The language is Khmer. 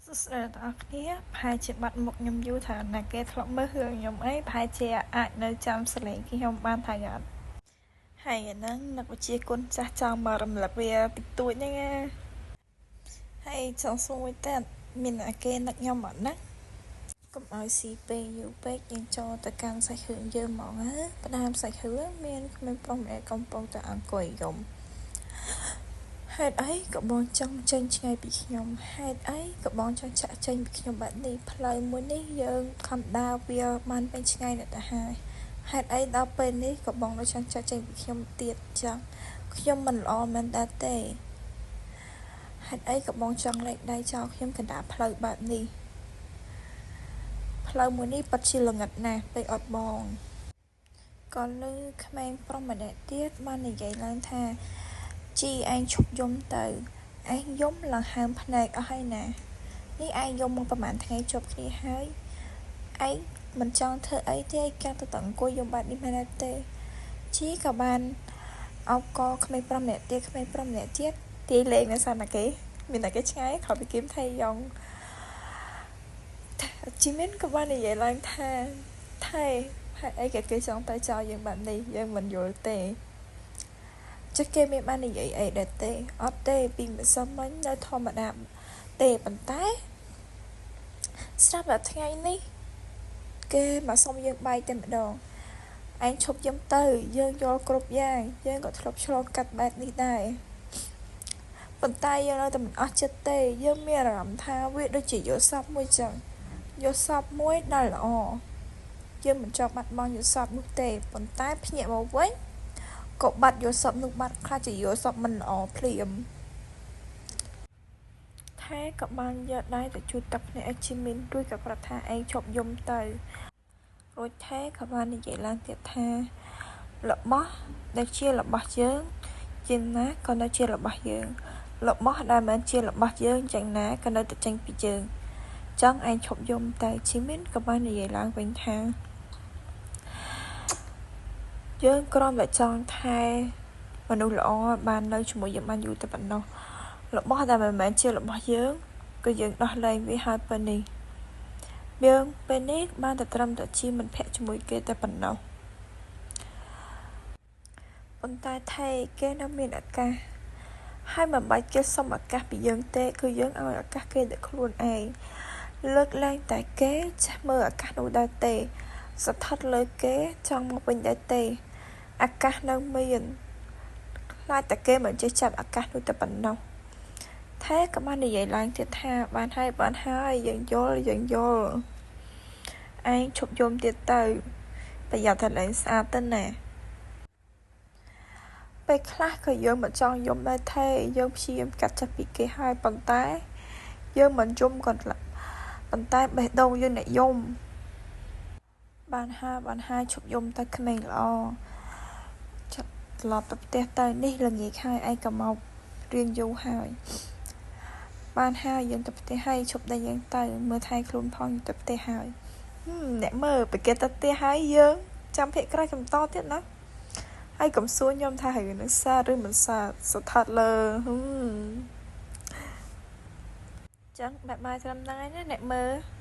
ស្ដីដល់គ្នាប្រហែលជាបាត់មុខខ្ញុំយូរថាណាគេធ្លាប់មើលរឿងខ្ញុំអីប្រហែលជាអាចនៅចាំសលេងខ្ញុំបានថាអត់ហើយហ្នឹងនឹកវិជាគុណចាស់ចង់មករំលឹកវាតិចតួចហ្នឹងណាហើយចង់សួរមួយទៀតមានអាគេនឹកខ្ញុំអត់ណាកុំឲ្យស៊ីពេកយូរពេកយើងចូលទៅកាន់សាច់រឿងយើងហ្មងណាផ្ដើមសាច់រឿងមានក្មេងប្រុសម្នាក់កំពុងតែអង្គុយយំហេតុអីក៏បងចង់ចេញឆ្ងាយពីខ្ញុំហេតុអីក៏បងចង់ចាក់ចេញពីខ្ញុំបែបនេះផ្លូវមួយនេះយើងខំដើរវាបានពេញឆ្ងាយណាស់ទៅហើយហេតុអីដល់ពេលនេះក៏បងនៅចង់ចាក់ចេញពីខ្ញុំទៀតចឹងខ្ញុំមិនល្អមែនដែរទេហេតុអីក៏បងចង់លែកដៃចោលខ្ញុំកណ្ដាលផ្លូវបែបនេះផ្លូវមួយនេះពិតជាល្ងឹតណាស់ពេលអត់បងក៏លើក្មេងប្រុសម្នាក់ទៀតបាននិយាយឡើងថាជីឯងឈប់យំទៅឯងយំឡើងហើមភ្នែកអស់ហើយណានេះឯងយំមកប្រហែលថ្ងៃជាប់គ្នាហើយឯងមិនចង់ធ្វើអីទេឯងកាន់តែអង្គុយយំបែបនេះមែនទេជីក៏បានអោបកក្មេងប្រុសម្នាក់ទៀតទាយលេងនៅសានណាគេមានតែគេឆ្ងាយខំពីគឹមថៃយ៉ងជីមានក៏បាននិយាយឡើងថាថៃហេតុអីគេចង់ទៅចោលយើងបែបនេះយើងមិនយល់ទេចុះគេមានបាននិយាយអីដែរទេអត់ទេពីម្សិលមិញនៅធម្មតាទេប៉ុន្តែស្រាប់តែថ្ងៃនេះគេមកសុំយើងបាយតែម្ដងឯងឈប់យំទៅយើងយល់គ្រប់យ៉ាងយើងក៏ធ្លាប់ឆ្លងកាត់បែបនេះដែរប៉ុន្តែយើងនៅតែមិនអស់ចិត្តទេយើងមានអារម្មណ៍ថាវាដូចជាយល់សពមួយចឹងយល់សពមួយដែលល្អយើងមិនចង់បាត់បង់យល់សពនោះទេប៉ុន្តែភ្ញាក់មកវិញក៏បាត់យល់សពនោះបាត់ខ្លះជាយល់សពមិនល្អភ្លាមថែក៏បានយកដៃទៅជូតទឹកភ្នែកឲ្យជីមីនរួចក៏ប្រាប់ថាឯងឈប់យំទៅរួចថែក៏បាននិយាយឡើងទៀតថារបស់ដែលជារបស់យើងជាណាក៏នៅជារបស់យើងរបស់ដែលមិនជារបស់យើងយ៉ាងណាក៏នៅតែចេញពីយើងចង់ឯងឈប់យំទៅជីមីនក៏បាននិយាយឡើងវិញថាយើងគ្រាន់តែចង់ថែមនុស្សល្អបាននៅជាមួយយើងបានយូរតែប៉ុណ្ណោះរបស់ដែលមិនមែនជារបស់យើងគឺយើងដោះលែងវាហើយពេលនេះយើងពេលនេះបានតែត្រឹមតែជាមិត្តភក្តិជាមួយគេតែប៉ុណ្ណោះប៉ុន្តែថៃគេនៅមានឱកាសហើយមិនបាច់គេសុំឱកាសពីយើងទេគឺយើងឲ្យឱកាសគេដោយខ្លួនឯងលើកលែងតែគេចាស់មើលឱកាសនោះដែរទេស្ថិតលើគេចង់មកវិញដែរទេឱកាសនៅមានខ្លាចតែគេមិនចេះចាប់ឱកាសនោះតែប៉ុណ្ណោះថែក៏បាននិយាយឡើងទៀតថាបានហើយយើងយល់ឯងឈប់យំទៀតទៅប្រយ័ត្នតែលែងស្អាតទៅណាពេលខ្លះក៏យើងមិនចង់យំដែរទេយើងព្យាយាមកាត់ចិត្តពីគេហើយប៉ុន្តែយើងមិនយំក៏ប៉ុន្តែបេះដូងយើងអ្នកយំបានហើយឈប់យំទៅក្មេងល្អត្រឡប់ទៅផ្ទះទៅនេះល្ងាចហើយឯងក៏មករៀងយូរហើយបានហើយយើងទៅផ្ទះហើយឈប់តែយើងទៅមើលថែខ្លួនផងទៅផ្ទះហើយអ្នកមើលពេលគេទៅផ្ទះហើយយើងចាំភាគក្រោយកំតទៀតណាហើយកុំសួរខ្ញុំថារឿងនឹងសារឬមិនសារស្ថិតលើចឹងបាយត្រឹមហ្នឹងឯណាអ្នកមើល